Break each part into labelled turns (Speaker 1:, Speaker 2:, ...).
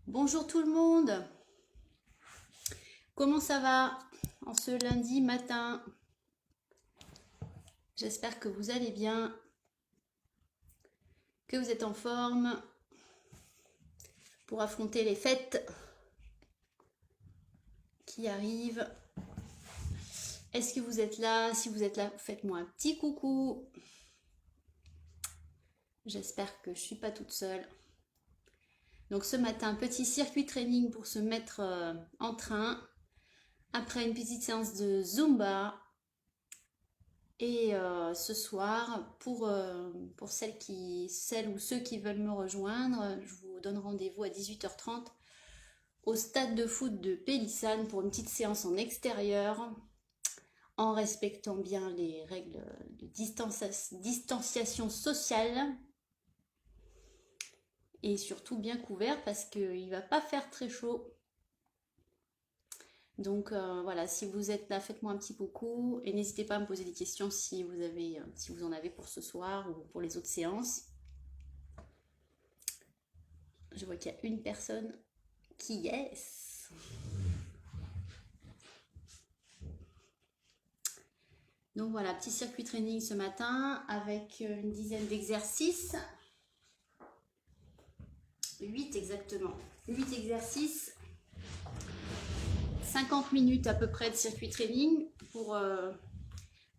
Speaker 1: Bonjour tout le monde, comment ça va en ce lundi matin? J'espère que vous allez bien, que vous êtes en forme pour affronter les fêtes qui arrivent. Est-ce que vous êtes là? Si vous êtes là, faites-moi un petit coucou. J'espère que je ne suis pas toute seule. Donc ce matin, petit circuit training pour se mettre en train. Après une petite séance de Zumba. Et ce soir, pour celles ou ceux qui veulent me rejoindre, je vous donne rendez-vous à 18h30 au stade de foot de Pélissane pour une petite séance en extérieur, en respectant bien les règles de distanciation sociale et surtout bien couvert parce qu'il ne va pas faire très chaud. Donc voilà, si vous êtes là, faites-moi un petit coucou et n'hésitez pas à me poser des questions si vous en avez pour ce soir ou pour les autres séances. Je vois qu'il y a une personne qui yes. Donc voilà, petit circuit training ce matin avec une dizaine d'exercices. 8 exactement. 8 exercices. 50 minutes à peu près de circuit training pour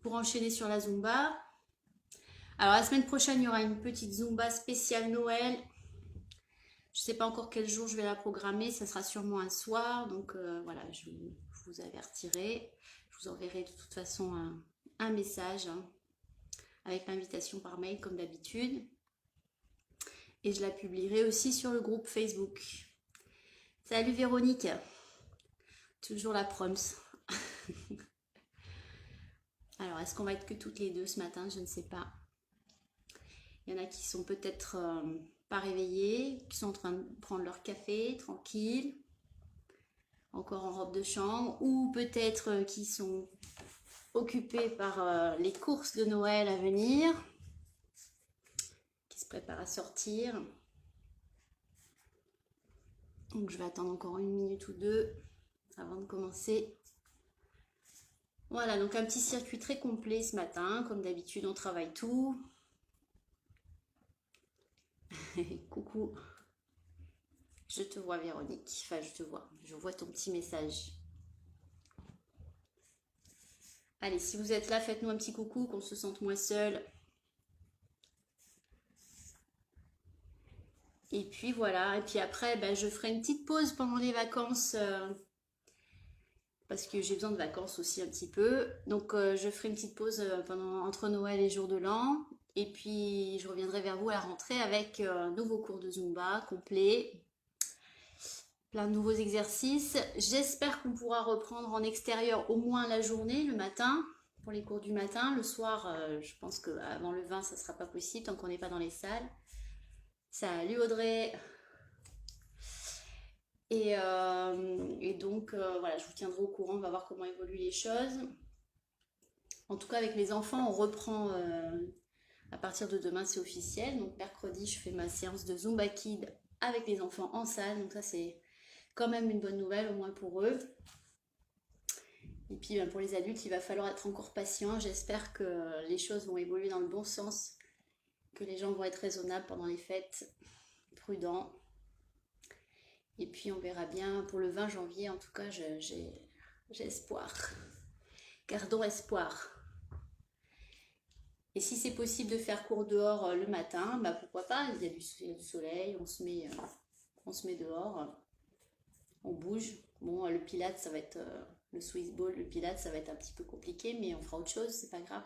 Speaker 1: enchaîner sur la Zumba. Alors la semaine prochaine, il y aura une petite Zumba spéciale Noël. Je ne sais pas encore quel jour je vais la programmer, ça sera sûrement un soir, donc voilà, je vous avertirai. Je vous enverrai de toute façon un message avec l'invitation par mail comme d'habitude. Et je la publierai aussi sur le groupe Facebook. Salut Véronique, toujours la proms. Alors, est-ce qu'on va être que toutes les deux ce matin? Je ne sais pas. Il y en a qui sont peut-être pas réveillés, qui sont en train de prendre leur café tranquille, encore en robe de chambre, ou peut-être qui sont occupés par les courses de Noël à venir, qui se préparent à sortir. Donc je vais attendre encore une minute ou deux avant de commencer. Voilà, donc un petit circuit très complet ce matin. Comme d'habitude, on travaille tout. Coucou. Je te vois Véronique. Enfin, je te vois. Je vois ton petit message. Allez, si vous êtes là, faites-nous un petit coucou, qu'on se sente moins seul. Et puis voilà. Et puis après, ben, je ferai une petite pause pendant les vacances. Parce que j'ai besoin de vacances aussi un petit peu. Donc je ferai une petite pause entre Noël et Jour de l'An. Et puis je reviendrai vers vous à la rentrée avec un nouveau cours de Zumba complet. Plein de nouveaux exercices. J'espère qu'on pourra reprendre en extérieur au moins la journée, le matin, pour les cours du matin. Le soir, je pense qu'avant le 20, ça ne sera pas possible tant qu'on n'est pas dans les salles. Salut Audrey! Et donc, voilà, je vous tiendrai au courant, on va voir comment évoluent les choses. En tout cas, avec les enfants, on reprend à partir de demain, c'est officiel. Donc, mercredi, je fais ma séance de Zumba Kid avec les enfants en salle. Donc, ça, c'est quand même une bonne nouvelle, au moins pour eux. Et puis, ben, pour les adultes, il va falloir être encore patient. J'espère que les choses vont évoluer dans le bon sens, que les gens vont être raisonnables pendant les fêtes, prudents. Et puis, on verra bien pour le 20 janvier. En tout cas, j'ai espoir. Gardons espoir. Et si c'est possible de faire cours dehors le matin, bah pourquoi pas, il y a du soleil, on se met dehors, on bouge. Bon, le Pilates, ça va être, le Swiss Ball, le Pilates, ça va être un petit peu compliqué, mais on fera autre chose, c'est pas grave.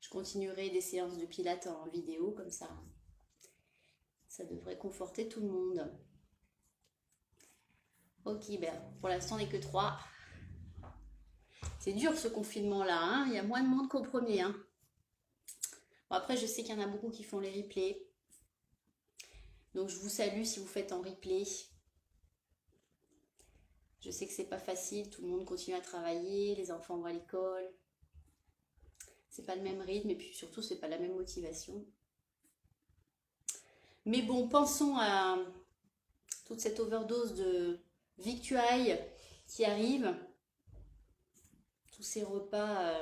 Speaker 1: Je continuerai des séances de Pilates en vidéo, comme ça. Ça devrait conforter tout le monde. Ok, ben pour l'instant, on n'est que 3. C'est dur ce confinement-là, hein, il y a moins de monde qu'au premier, hein. Bon, après, je sais qu'il y en a beaucoup qui font les replays. Donc, je vous salue si vous faites en replay. Je sais que c'est pas facile, tout le monde continue à travailler, les enfants vont à l'école. C'est pas le même rythme et puis surtout, c'est pas la même motivation. Mais bon, pensons à toute cette overdose de victuailles qui arrive, tous ces repas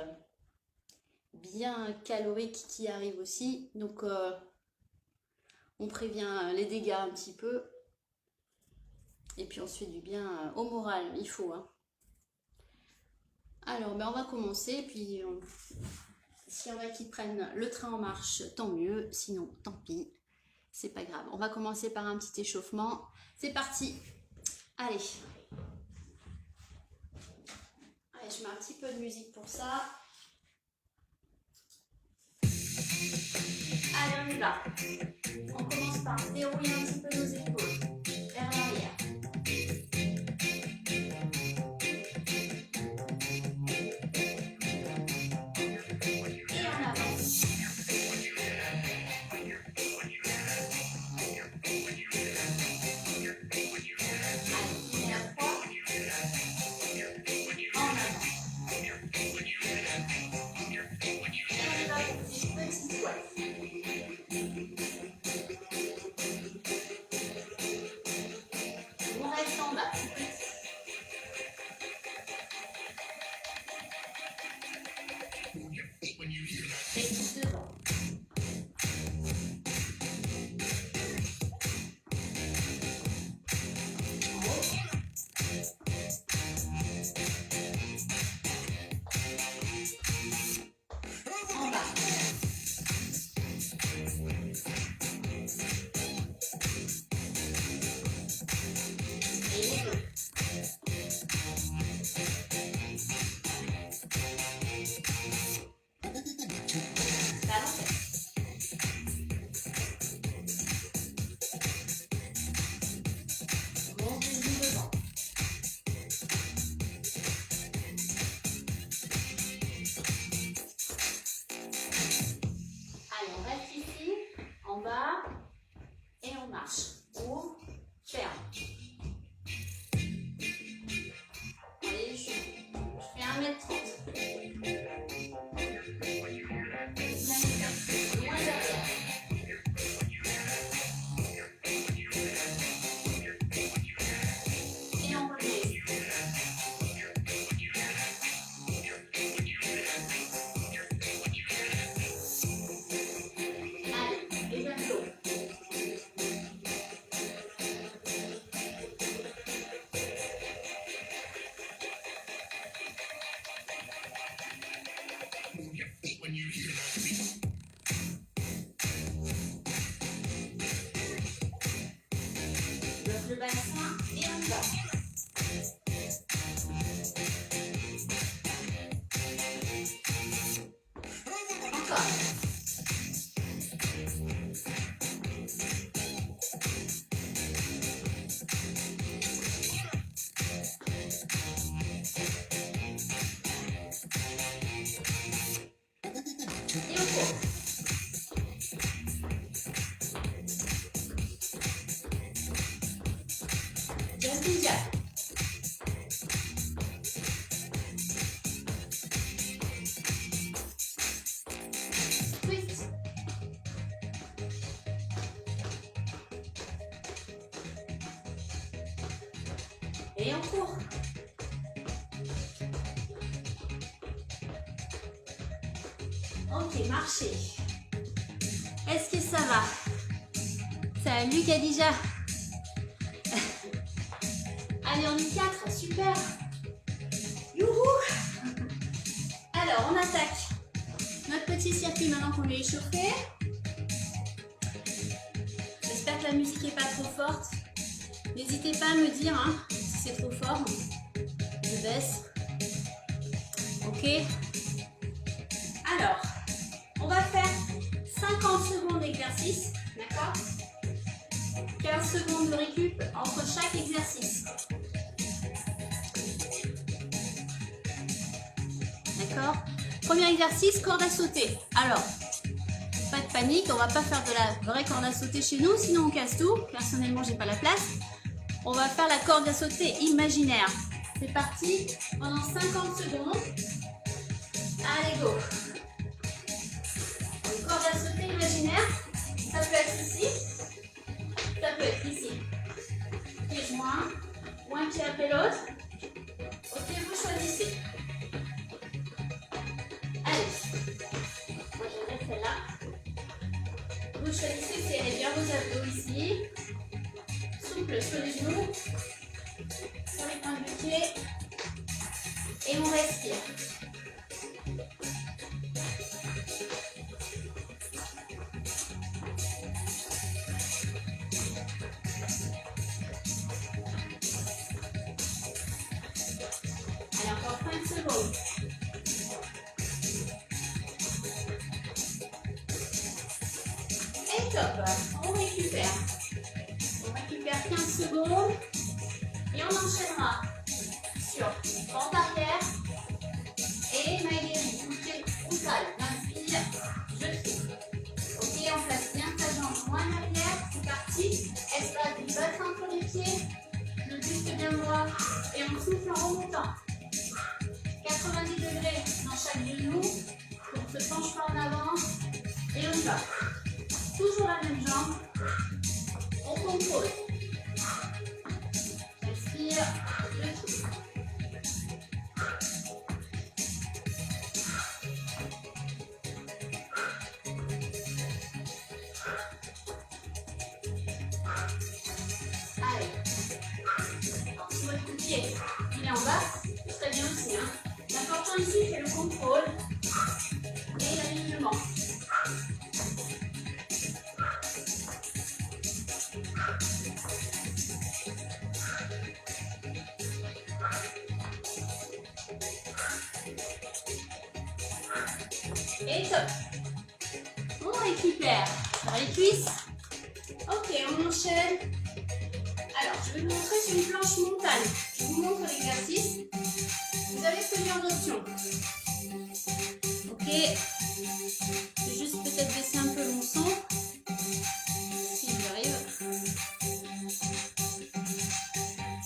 Speaker 1: bien caloriques qui arrivent aussi. Donc on prévient les dégâts un petit peu. Et puis on se fait du bien au moral, il faut. Hein. Alors on va commencer. Puis s'il y en a qui prennent le train en marche, tant mieux. Sinon, tant pis. C'est pas grave. On va commencer par un petit échauffement. C'est parti. Allez. Allez, je mets un petit peu de musique pour ça. Allez, on y va. On commence par dérouler un petit peu nos épaules vers l'arrière. Et en avant. Le bassin et on va. Encore. Et on court. Jumping jack. Twist. Et on court. Ok, marcher. Est-ce que ça va? Salut Khadija. Allez, on y 4, super. Youhou. Alors, on attaque notre petit circuit maintenant qu'on est échauffé. J'espère que la musique n'est pas trop forte. N'hésitez pas à me dire hein, si c'est trop fort. Je baisse. Ok. Alors, on va faire 50 secondes d'exercice. D'accord ? 15 secondes de récup entre chaque exercice. D'accord ? Premier exercice, corde à sauter. Alors, pas de panique, on va pas faire de la vraie corde à sauter chez nous, sinon on casse tout. Personnellement, j'ai pas la place. On va faire la corde à sauter imaginaire. C'est parti, pendant 50 secondes. Allez, go. Une corde à sauter imaginaire, ça peut être ici, ça peut être ici. et l'autre. Ok, vous choisissez. Allez. Moi, j'aimerais celle-là. Vous choisissez, serrez bien vos abdos ici. Souple sur les genoux. Sur les pointes du pied. Et on respire. Allez, encore 5 secondes. Et top. On récupère. On récupère 15 secondes. Et on enchaînera sur pente arrière et maigri. Bouclier frontal. Inspire, je souffle. Ok, on place bien sa jambe moins en arrière. C'est parti. Espace du bassin entre les pieds. Le buste bien droit. Et on souffle en remontant. 90 degrés dans chaque genou. On ne se penche pas en avant. Et on y va. Toujours la même jambe. On contrôle. Respire, je souffle. Allez. Si votre coup de pied il est en bas, ce serait bien aussi. Hein. L'important ici, c'est le contrôle et l'alignement. Et top. On récupère sur les cuisses. Ok, on enchaîne. Alors, je vais vous montrer sur une planche montagne. Je vous montre l'exercice. Vous avez plusieurs options. Ok. Je vais juste peut-être baisser un peu mon son. Si j'y arrive.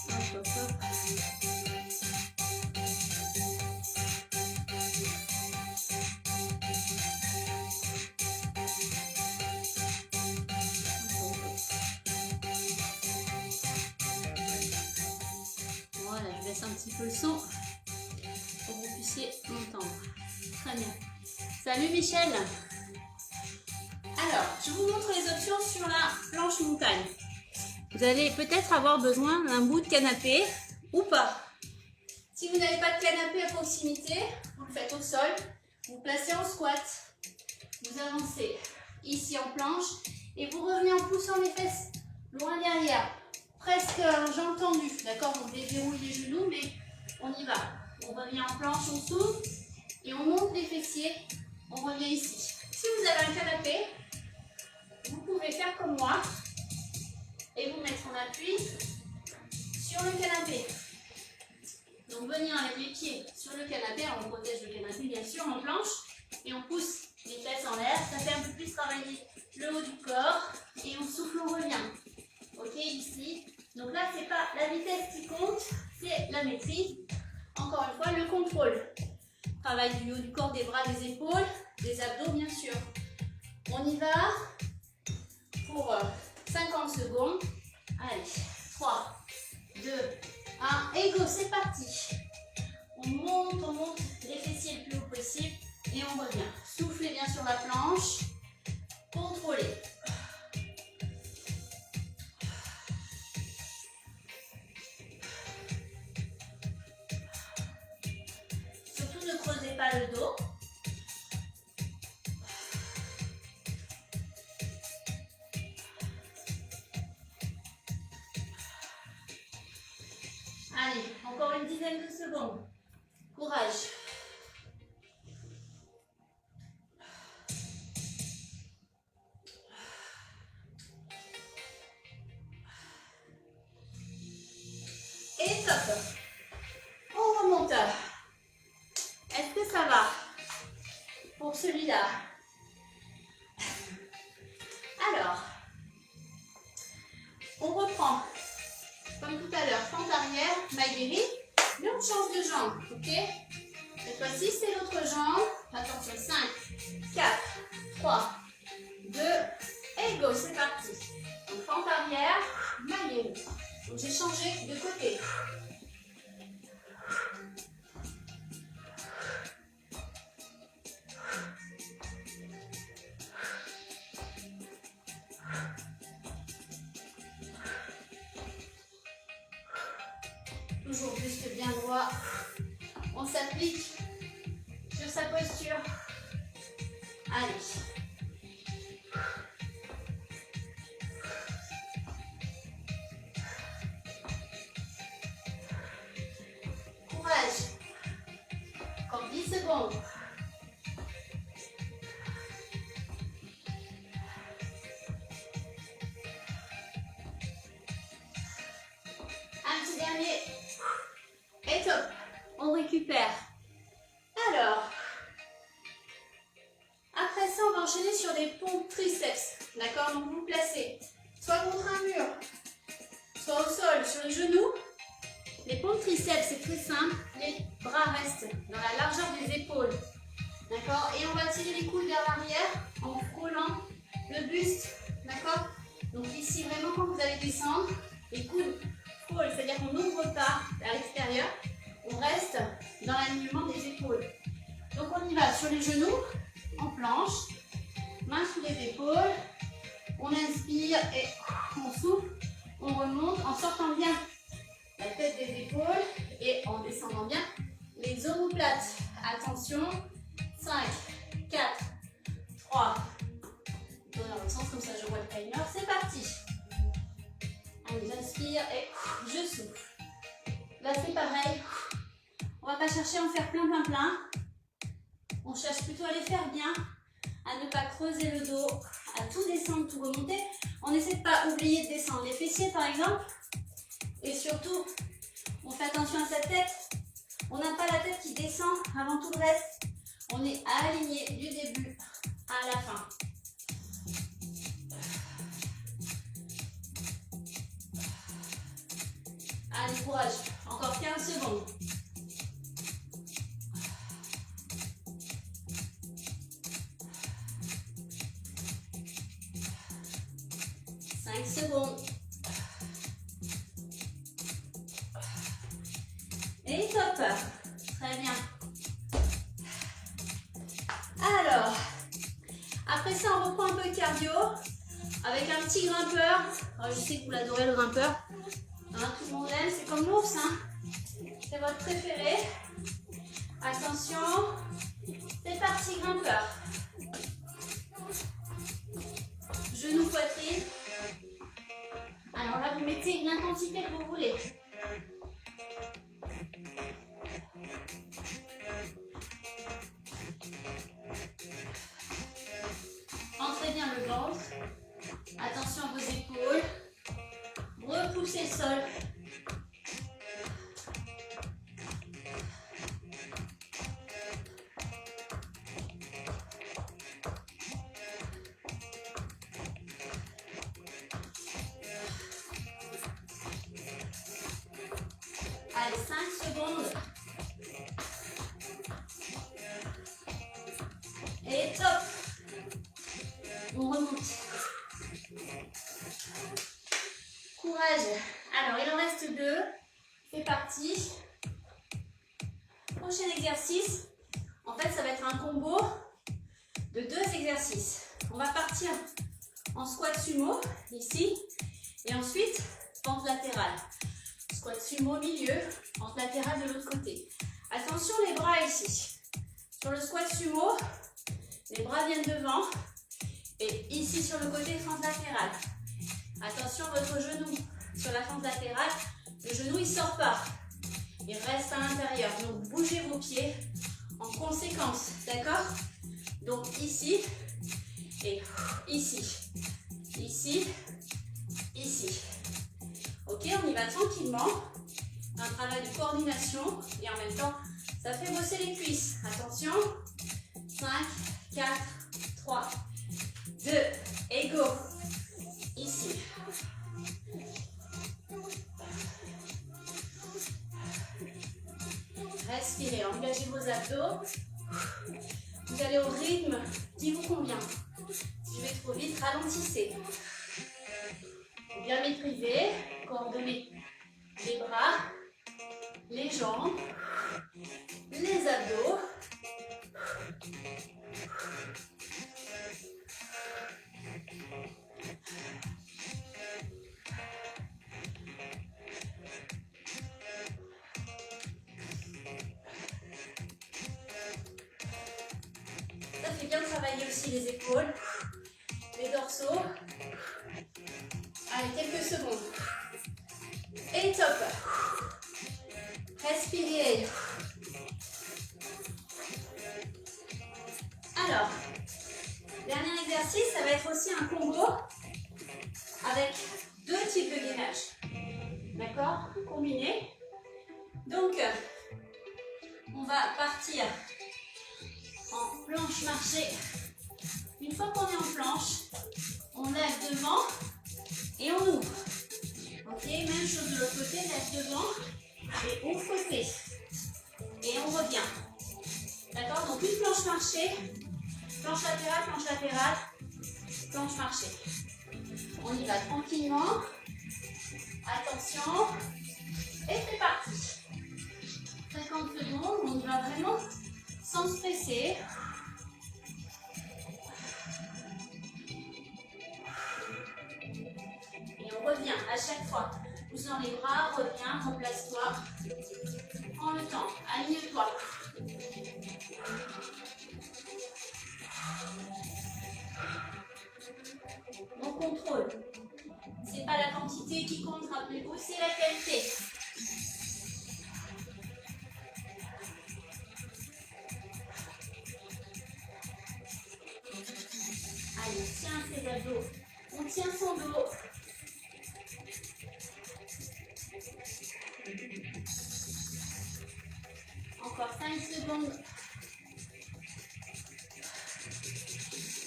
Speaker 1: Hop, hop, hop. Voilà, je baisse un petit peu le son pour que vous puissiez m'entendre. Très bien. Salut Michel. Alors, je vous montre les options sur la planche montagne. Vous allez peut-être avoir besoin d'un bout de canapé ou pas. Si vous n'avez pas de canapé à proximité, vous le faites au sol, vous placez en squat, vous avancez ici en planche et vous revenez en poussant les fesses loin derrière. Presque jambes tendues, d'accord? On déverrouille les genoux, mais on y va. On revient en planche, on souffle et on monte les fessiers. On revient ici. Si vous avez un canapé, vous pouvez faire comme moi et vous mettre en appui sur le canapé. Donc venir avec les pieds sur le canapé, on protège le canapé bien sûr en planche et on pousse les fesses en l'air. Ça fait un peu plus travailler le haut du corps et on souffle, on revient. Ok, ici. Donc là, c'est pas la vitesse qui compte, c'est la maîtrise. Encore une fois, le contrôle. Travail du haut du corps, des bras, des épaules, des abdos, bien sûr. On y va pour 50 secondes. Allez, 3, 2, 1, et go, c'est parti. On monte les fessiers le plus haut possible et on revient. Soufflez bien sur la planche. Contrôlez. Surtout ne creusez pas le dos. Allez, encore une dizaine de secondes. Courage. Et top. On remonte. Est-ce que ça va pour celui-là? Alors, on reprend comme tout à l'heure, fente arrière, maigri, mais on change de jambe, ok? Cette fois-ci, c'est l'autre jambe. Attention, 5, 4, 3, 2, et go, c'est parti. Donc, fente arrière, maigri. Donc, j'ai changé de côté. Toujours buste bien droit. On s'applique sur sa posture. Allez. Courage. Encore 10 secondes. Un petit dernier. Et top. On récupère. Alors, après ça, on va enchaîner sur des pompes triceps. D'accord? Donc, vous vous placez soit contre un mur, soit au sol, sur les genoux. Les pompes triceps, c'est très simple. Les bras restent dans la largeur des épaules. D'accord? Et on va tirer les coudes vers l'arrière en frôlant le buste. D'accord? Donc ici, vraiment, quand vous allez descendre, les coudes frôlent, c'est-à-dire qu'on n'ouvre pas vers l'extérieur. On reste dans l'alignement des épaules. Donc on y va sur les genoux, en planche, main sous les épaules. On inspire et on souffle. On remonte en sortant bien la tête des épaules et en descendant bien les omoplates. Attention, 5, 4, 3. Tournez dans l'autre sens, comme ça je vois le timer. C'est parti. Allez, j'inspire et je souffle. Là c'est pareil. On ne va pas chercher à en faire plein, plein, plein. On cherche plutôt à les faire bien, à ne pas creuser le dos, à tout descendre, tout remonter. On n'essaie de pas oublier de descendre les fessiers par exemple. Et surtout, on fait attention à sa tête. On n'a pas la tête qui descend avant tout le reste. On est aligné du début à la fin. Allez, courage. Encore 15 secondes. 5 secondes. Et top. Très bien. Alors, après ça, on reprend un peu de cardio avec un petit grimpeur. Alors, je sais que vous l'adorez le grimpeur. Hein, tout le monde l'aime, c'est comme l'ours. Hein. C'est votre préféré. Attention. C'est parti, grimpeur. Genou, poitrine. Alors là, vous mettez l'intensité que vous voulez. Entrez bien le ventre. Attention à vos épaules. Repoussez le sol. Allez, 5 secondes. Et top. On remonte. Courage. Alors, il en reste 2. C'est parti. Prochain exercice. En fait, ça va être un combo de 2 exercices. On va partir en squat sumo, ici. Et ensuite, pente latérale. Squat sumo milieu, pente latérale de l'autre côté. Attention les bras ici. Sur le squat sumo, les bras viennent devant. Et ici sur le côté, fente latérale. Attention votre genou sur la fente latérale. Le genou il ne sort pas. Il reste à l'intérieur. Donc bougez vos pieds en conséquence. D'accord? Donc ici et ici. Ici, ici. Ok, on y va tranquillement. Un travail de coordination et en même temps, ça fait bosser les cuisses. Attention. 5, 4, 3, 2 et go. Ici. Respirez, engagez vos abdos. Vous allez au rythme qui vous convient. Si je vais trop vite, ralentissez. Bien maîtriser, coordonner les bras, les jambes, les abdos. aussi les épaules, les dorsaux. Allez, quelques secondes. Et top. Respirez. Alors, dernier exercice, ça va être aussi un combo avec deux types de gainage. D'accord? Combinés. Donc, on va partir en planche marchée. Une fois qu'on est en planche, on lève devant et on ouvre. Ok, même chose de l'autre côté, lève devant et ouvre côté. Et on revient. D'accord? Donc une planche marchée, planche latérale, planche marchée. On y va tranquillement. Attention. Et c'est parti. 50 secondes, on y va vraiment sans stresser. Et on revient à chaque fois. Poussant les bras, reviens, replace-toi. Prends le temps, aligne-toi. On contrôle. C'est pas la quantité qui compte, rappelez-vous, c'est la qualité. Allez, on tient ses abdos. On tient son dos. Encore 5 secondes.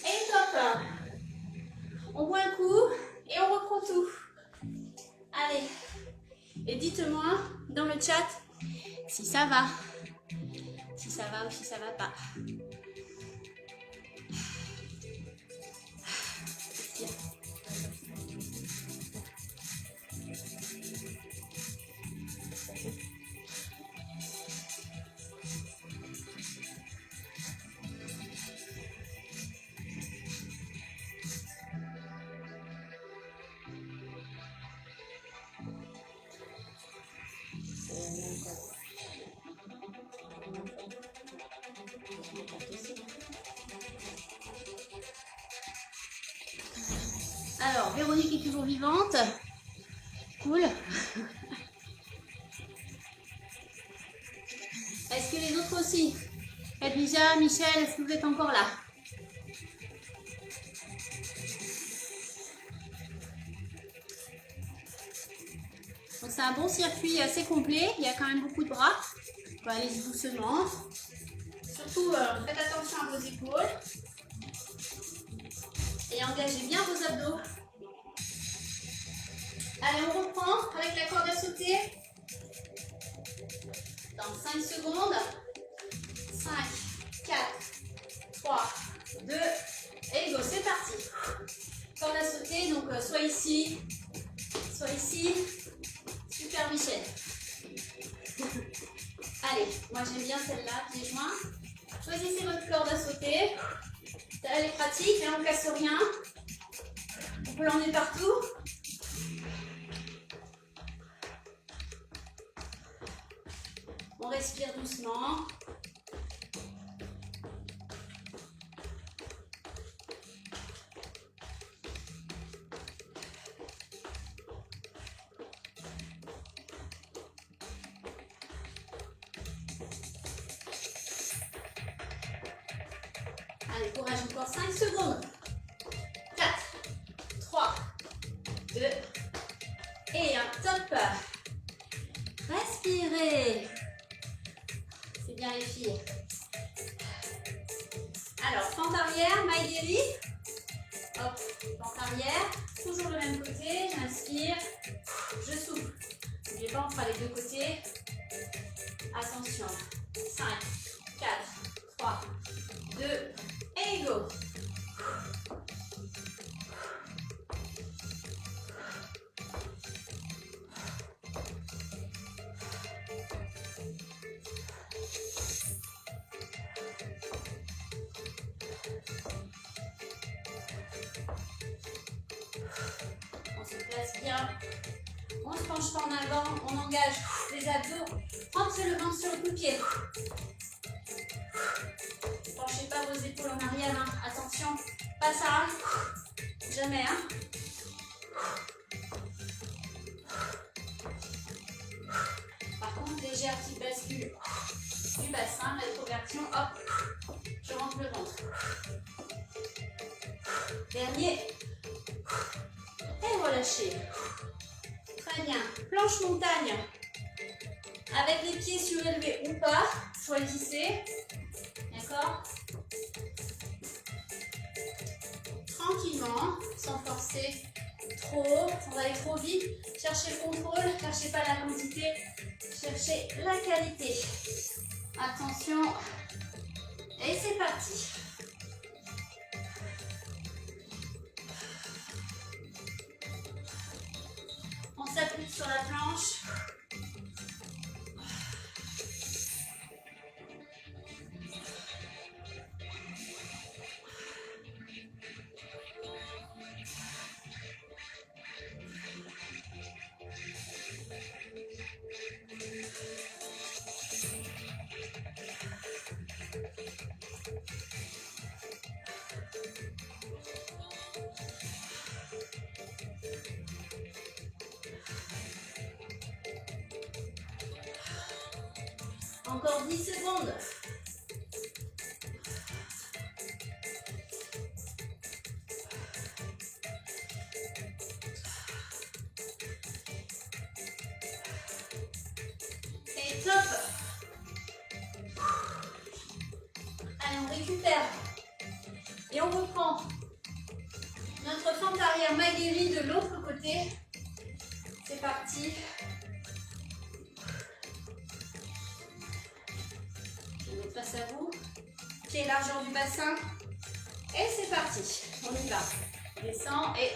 Speaker 1: Et top. On boit un coup et on reprend tout. Allez. Et dites-moi dans le chat si ça va. Si ça va ou si ça va pas. Alors, Véronique est toujours vivante. Cool. Est-ce que les autres aussi? Khadija, Michel, est-ce que vous êtes encore là? Donc c'est un bon circuit assez complet. Il y a quand même beaucoup de bras. On va aller doucement. Surtout, faites attention à vos épaules. Et engagez bien vos abdos. Allez, on reprend avec la corde à sauter. Dans 5 secondes. 5, 4, 3, 2, et go, c'est parti. Corde à sauter, donc soit ici, soit ici. Super Michel. Allez, moi j'aime bien celle-là, pieds joints. Choisissez votre corde à sauter. Elle est pratique, elle ne casse rien. On peut l'emmener partout. On respire doucement. Allez, courage, encore 5 secondes. 4, 3, 2, et un top. Respirez. C'est bien les filles. Alors, fente arrière, Maïdéri. Hop, fente arrière. Toujours le même côté, j'inspire, je souffle. N'oubliez pas, on fera les deux côtés. Attention. 5, 4, 3, 2, et go. On se place bien. On ne se penche pas en avant. On engage les abdos. Rentrez le ventre sur le coup de pied. lâchez pas vos épaules en arrière, hein. Attention, pas ça, jamais, hein. Par contre, légère petite bascule du bassin, rétroversion, hop, je rentre le ventre. Dernier, et relâchez. Très bien, planche montagne, avec les pieds surélevés ou pas, choisissez, d'accord? Tranquillement, sans forcer trop, sans aller trop vite. Cherchez le contrôle, cherchez pas la quantité, cherchez la qualité. Attention, et c'est parti. On s'appuie sur la planche. Encore 10 secondes. Et top. Allez, on récupère. Et on reprend notre fente arrière Maguiri de l'autre côté. C'est parti. Face à vous, pied largeur du bassin, et c'est parti, on y va, descend et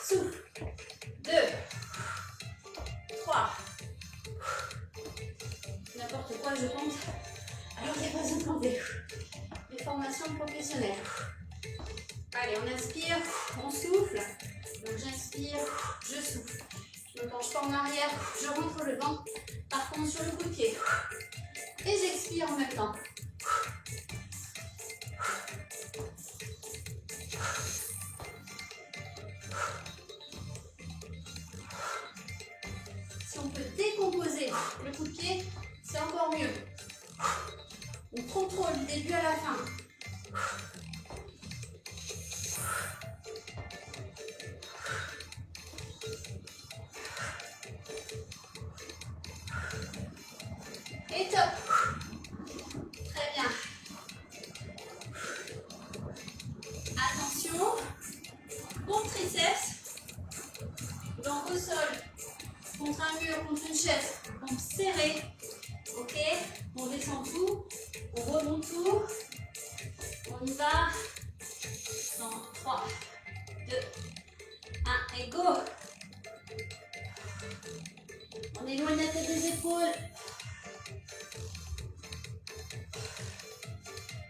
Speaker 1: souffle, 2, 3, n'importe quoi je compte, alors il n'y a pas besoin de compter, les formations professionnelles. Allez, on inspire, on souffle, donc j'inspire, je souffle, je me penche pas en arrière, je rentre le ventre, par contre sur le coup de pied, et j'expire en même temps. Si on peut décomposer le coup de pied, c'est encore mieux. On contrôle du début à la fin. Et top. Très bien. Attention. Pour triceps. Donc au sol, contre un mur, contre une chaise, donc serré. Ok. On descend tout. On remonte tout. On y va. Dans 3, 2, 1 et go. On éloigne la tête des épaules.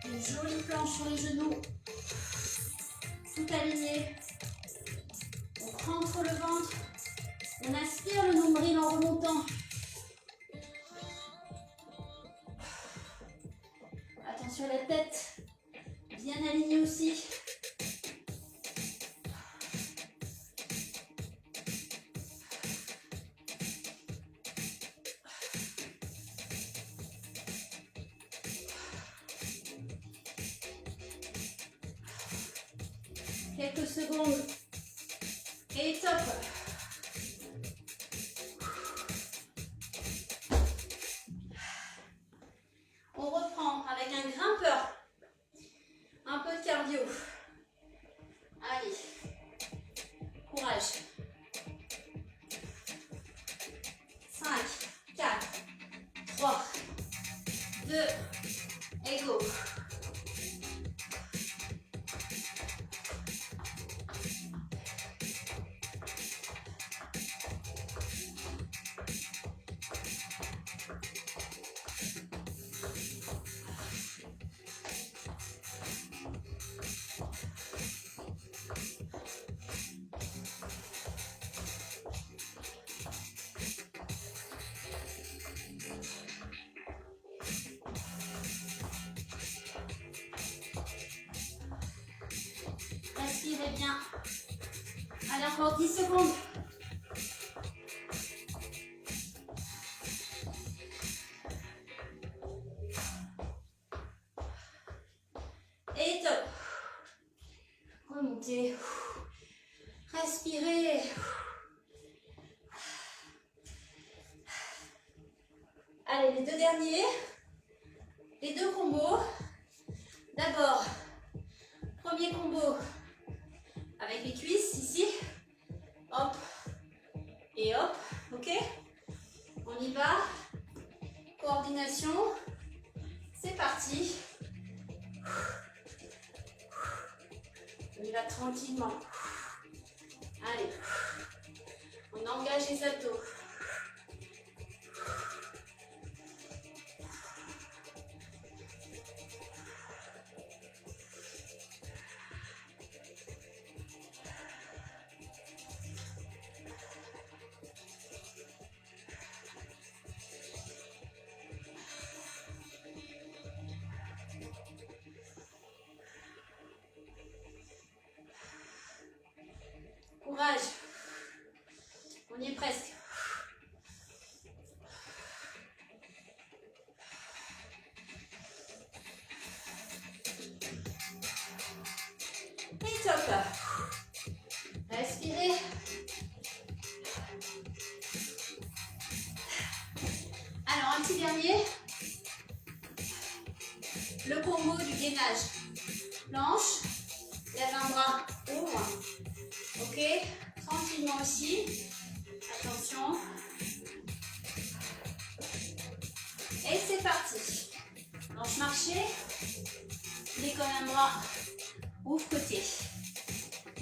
Speaker 1: Une jolie planche sur les genoux. Tout aligné. On rentre le ventre. On aspire le nombril en remontant. Attention à la tête. Bien alignée aussi. Quelques secondes. Et top. On reprend avec un grimpeur. Un peu de cardio. Allez. Courage. 5, 4, 3, 2, et go. encore 10 secondes. Et top. Remontez. Respirez. Allez, les deux derniers. Les deux combos. D'abord, premier combo avec les cuisses ici. Hop. Et hop. Ok? On y va. Coordination. C'est parti. On y va tranquillement. Allez. On engage les abdos. Courage. On y est presque. Et top. Respirez. Alors, un petit dernier. Le combo du gainage. Planche. Lève un bras. Ouvre. Ok, tranquillement aussi. Attention. Et c'est parti. Planche marché. Décolle un bras. Ouvre côté.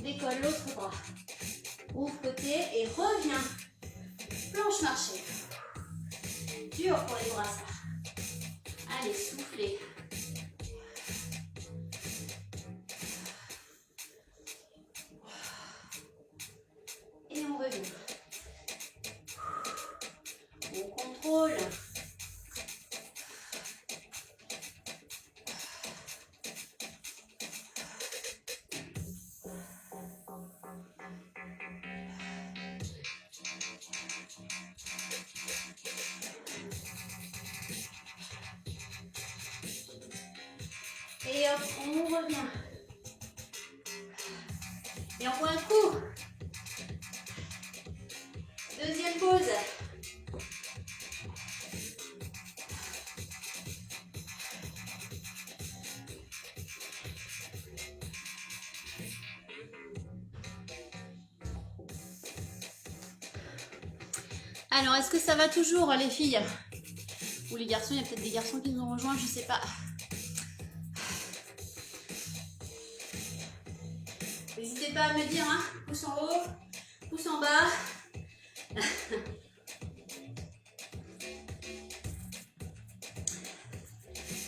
Speaker 1: Décolle l'autre bras. Ouvre côté et reviens. Planche marché. Dur pour les bras ça. Allez, soufflez. Et on revient. On contrôle. Et hop, on revient. Et on voit un coup. Deuxième pause. Alors, est-ce que ça va toujours, les filles? Ou les garçons? Il y a peut-être des garçons qui nous ont rejoints, je sais pas. N'hésitez pas à me dire, hein. Pouce en haut, pouce en bas.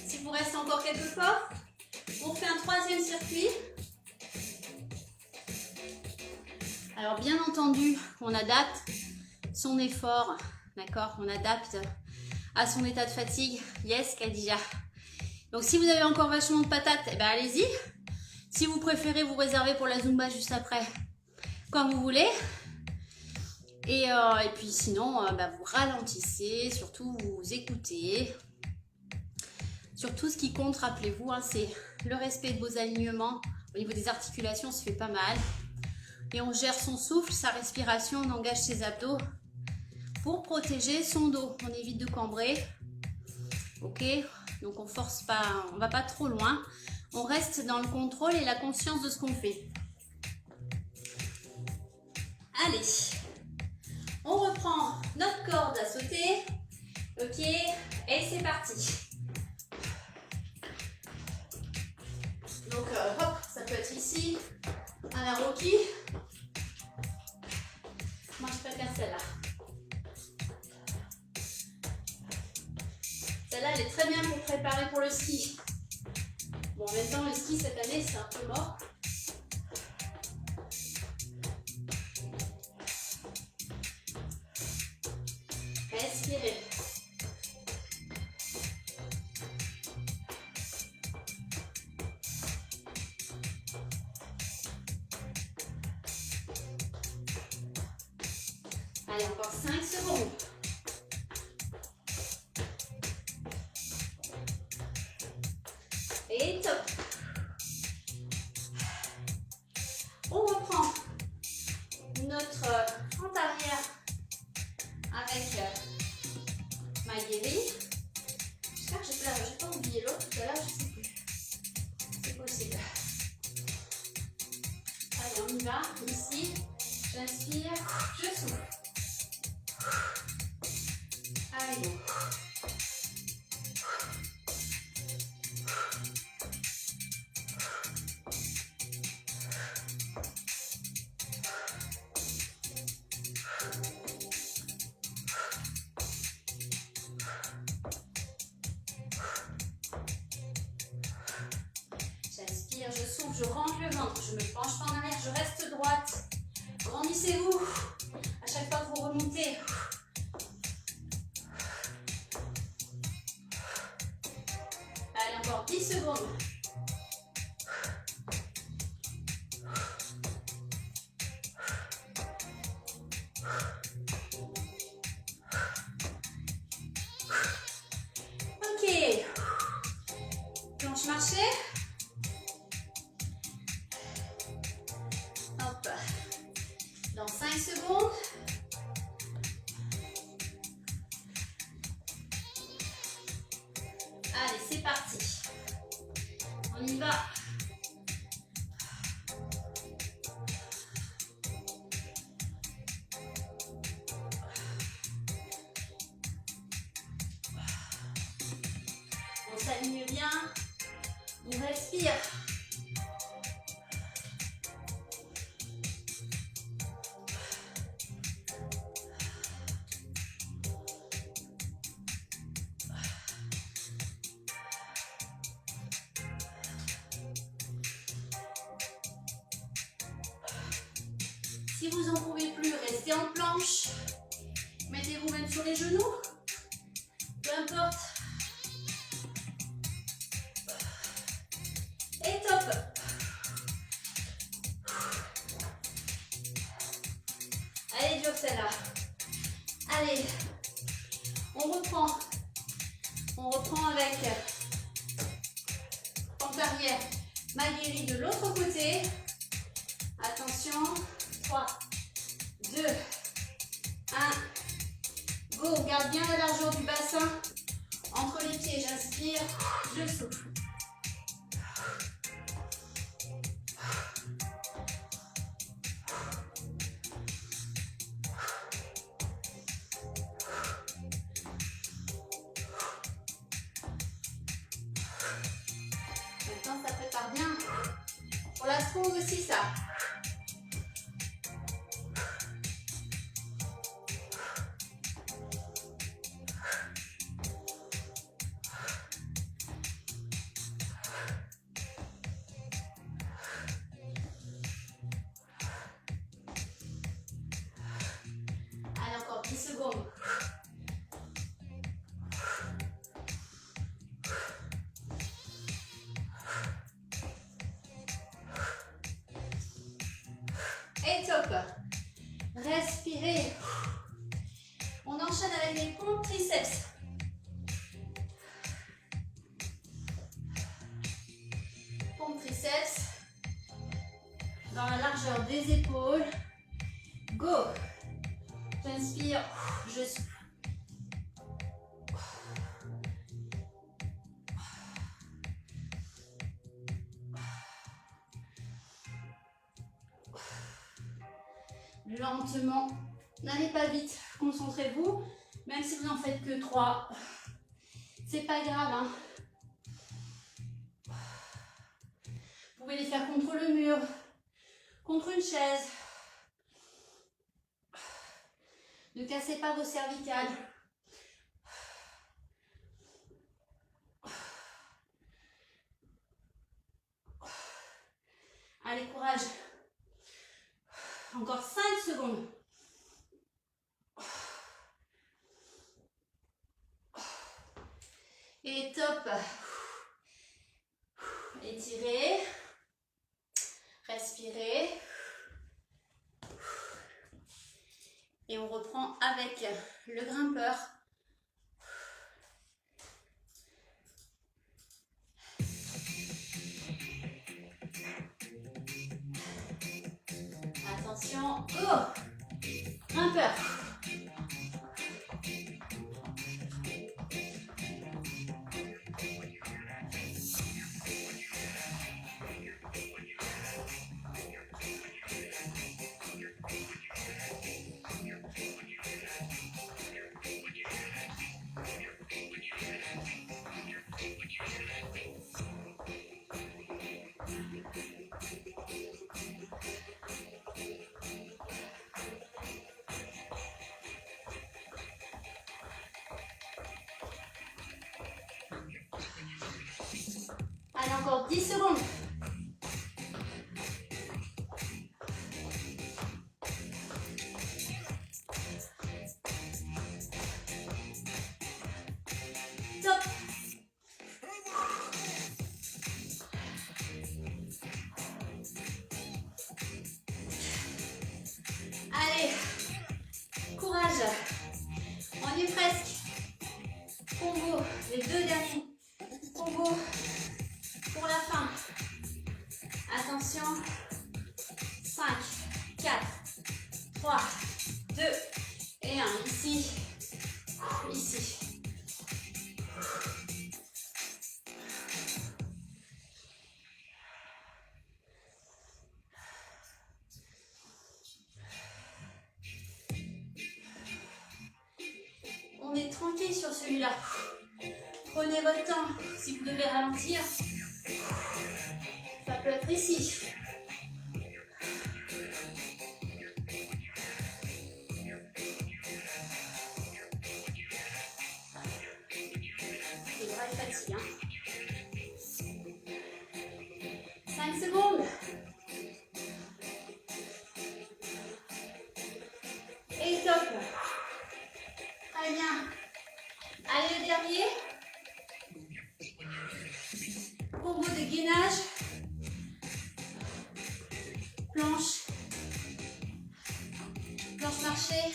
Speaker 1: S'il vous reste encore quelques pas, on fait un troisième circuit. Alors bien entendu, on adapte son effort, d'accord? On adapte à son état de fatigue. Yes, Khadija. Donc si vous avez encore vachement de patates, eh ben allez-y. Si vous préférez vous réserver pour la Zumba juste après, comme vous voulez. Et puis sinon, vous ralentissez, surtout vous écoutez. Surtout ce qui compte, rappelez-vous, hein, c'est le respect de vos alignements. Au niveau des articulations, on se fait pas mal. Et on gère son souffle, sa respiration, on engage ses abdos pour protéger son dos. On évite de cambrer. Ok? Donc on force pas, on va pas trop loin. On reste dans le contrôle et la conscience de ce qu'on fait. Allez, on reprend notre corde à sauter. Ok, et c'est parti. Donc hop, ça peut être ici, à la Rocky. Moi je préfère celle-là. Celle-là, elle est très bien pour préparer pour le ski. Bon, en même temps, le ski cette année, c'est un peu mort. Respirez. Allez, encore 5 secondes. Et top. On reprend notre fente arrière avec Maïgiri. J'espère que je n'ai pas oublié l'autre tout à l'heure, je ne sais plus. C'est possible. Allez, on y va. Ici, j'inspire, je souffle. Allez. J'inspire, je souffle, je rentre le ventre, je ne me penche pas en arrière, je reste droite. Grandissez-vous à chaque fois que vous remontez. Allez, encore 10 secondes. Ok. Planche marchée. Hop. Dans 5 secondes. Allez, c'est parti. On y va. On s'aligne bien. On respire. Si vous n'en pouvez plus, restez en planche. Mettez-vous même sur les genoux. Peu importe. Et top. Allez, dur celle-là. Allez. On reprend. On reprend avec pente arrière. Maïgiri de l'autre côté. Attention. 3, 2, 1. Go. Garde bien la largeur du bassin. Entre les pieds, j'inspire, je souffle. Maintenant, ça prépare bien pour la pause aussi, ça. Allez, encore 10 secondes. Et top. Respirez. On enchaîne avec les pompes triceps. Pompes triceps. Dans la largeur des épaules. Go. J'inspire, je souffle. Lentement, n'allez pas vite, concentrez-vous, même si vous n'en faites que 3, c'est pas grave, hein. Vous pouvez les faire contre le mur, contre une chaise. Ne cassez pas vos cervicales. Allez, courage. Encore 5 secondes. Et top. Étirez. Respirez. Et on reprend avec le grimpeur. Attention, go! Grimpeur. Allez, encore 10 secondes. Top. Allez, courage. On y est presque. Combo, les deux derniers. Combo pour la fin. Attention. 5, 4, 3, 2 et 1. Ici. Ici. On est tranquille sur celui-là. Prenez votre temps. Si vous devez ralentir, ça peut être ici. Les bras ils fatiguent, hein. 5 secondes. Et top. Très bien. Allez, le dernier. Combo de gainage. Planche. Planche marchée.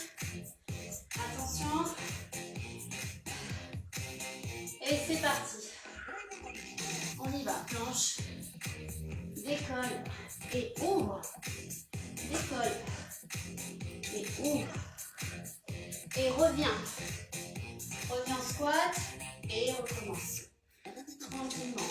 Speaker 1: Attention. Et c'est parti. On y va. Planche. Décolle. Et ouvre. Décolle. Et ouvre. Et reviens. Reviens en squat. Et recommence. Tranquillement.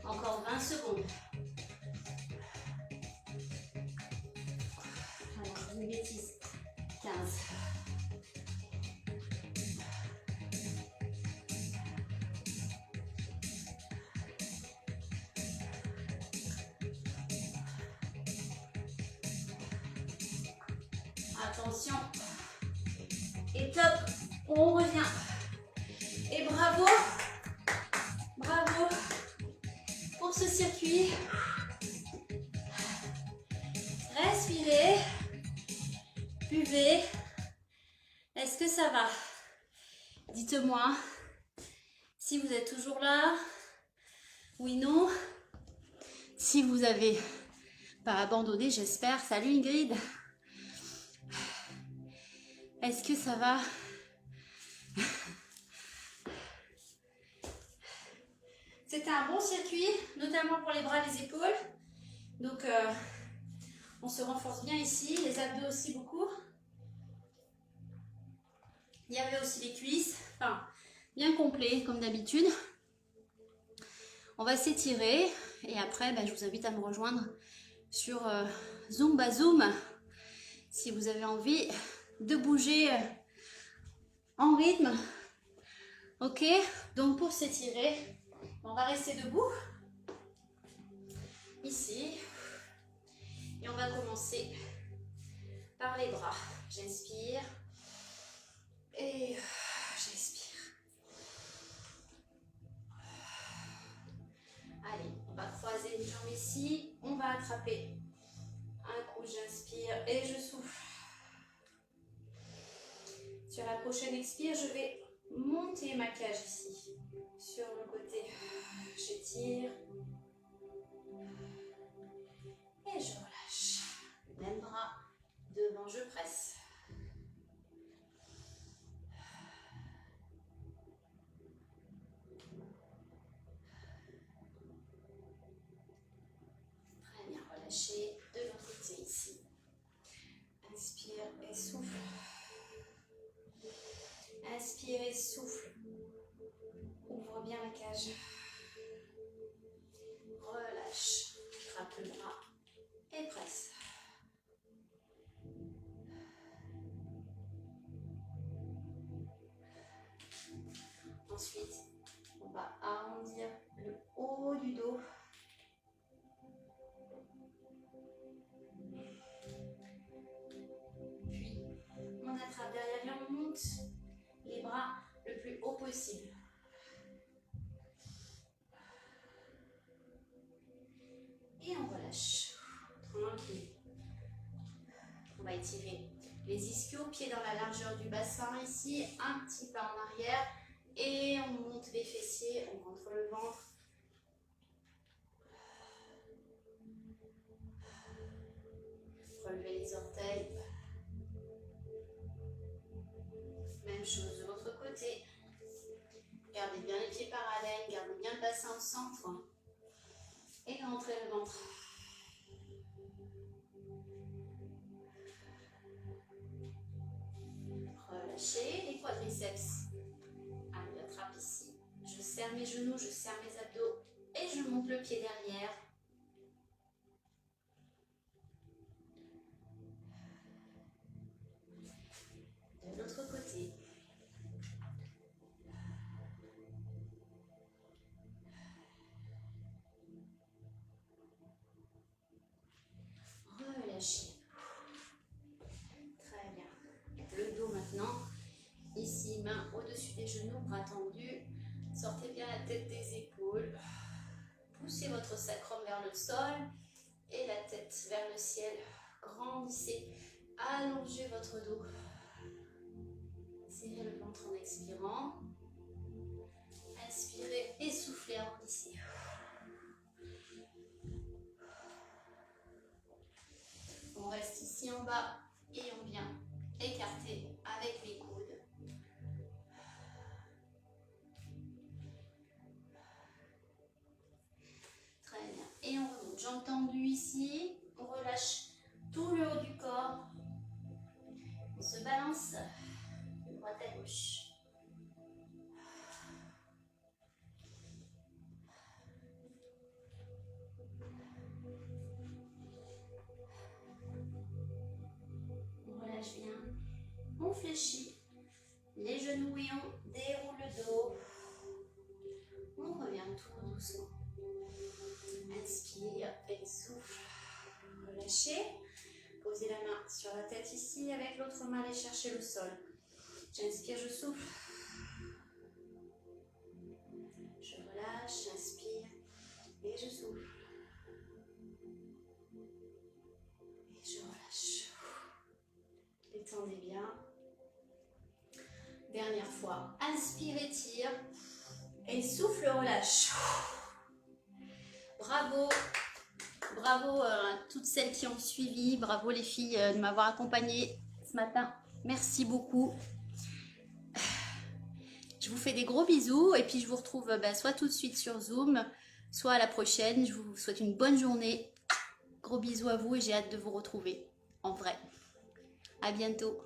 Speaker 1: Encore 20 secondes. Alors, je dis une bêtise. 15. Attention. Et top. On revient. Et bravo. Bravo pour ce circuit. Respirez. Buvez. Est-ce que ça va? Dites-moi si vous êtes toujours là. Oui, non. Si vous avez pas abandonné, j'espère. Salut Ingrid. Est-ce que ça va? C'était un bon circuit, notamment pour les bras et les épaules. Donc, on se renforce bien ici. Les abdos aussi beaucoup. Il y avait aussi les cuisses. Enfin, bien complet, comme d'habitude. On va s'étirer. Et après, je vous invite à me rejoindre sur Zumba Zoom. Si vous avez envie de bouger en rythme. Ok, donc pour s'étirer, on va rester debout. Ici. Et on va commencer par les bras. J'inspire. Et j'expire. Allez, on va croiser les jambes ici. On va attraper un coup, j'inspire et je souffle. Sur la prochaine expire, je vais monter ma cage ici. Sur le côté, j'étire. Et je relâche. Même bras devant, je presse. Très bien, relâchez de l'autre côté ici. Inspire et souffle. Inspire et souffle. Ouvre bien la cage. Relâche. Frappe le bras et presse. Ensuite, on va arrondir le haut du dos. Puis, on attrape derrière et on monte les bras le plus haut possible. Et on relâche. Tranquille. On va étirer les ischios, pieds dans la largeur du bassin ici, un petit pas en arrière. Et on monte les fessiers, on rentre le ventre. Relevez les orteils. Même chose de l'autre côté. Gardez bien les pieds parallèles, gardez bien le bassin au centre. Et rentrez le ventre. Relâchez les quadriceps. Allez, attrape ici. Je serre mes genoux, je serre mes abdos et je monte le pied derrière. De l'autre côté. Relâchez. Très bien. Le dos maintenant. Ici, main au-dessus des genoux, bras tendus. Sortez bien la tête des épaules. Poussez votre sacrum vers le sol et la tête vers le ciel. Grandissez. Allongez votre dos. Serrez le ventre en expirant. Inspirez et soufflez, arrondissez. On reste ici en bas et on vient écarter avec les coudes. Très bien. Et on remonte. Jambes tendues ici. On relâche tout le haut du corps. On se balance de droite à gauche. On relâche bien. On fléchit les genoux et on déroule le dos. On revient tout doucement. Inspire et souffle. Relâchez. Posez la main sur la tête ici. Avec l'autre main, allez chercher le sol. J'inspire, je souffle. Je relâche, j'inspire et je souffle. Et je relâche. Détendez bien. Dernière fois. Inspire, étire. Et souffle, relâche. Bravo. Bravo à toutes celles qui ont suivi. Bravo les filles de m'avoir accompagnée ce matin. Merci beaucoup. Je vous fais des gros bisous et puis je vous retrouve soit tout de suite sur Zoom, soit à la prochaine. Je vous souhaite une bonne journée. Gros bisous à vous et j'ai hâte de vous retrouver en vrai. À bientôt.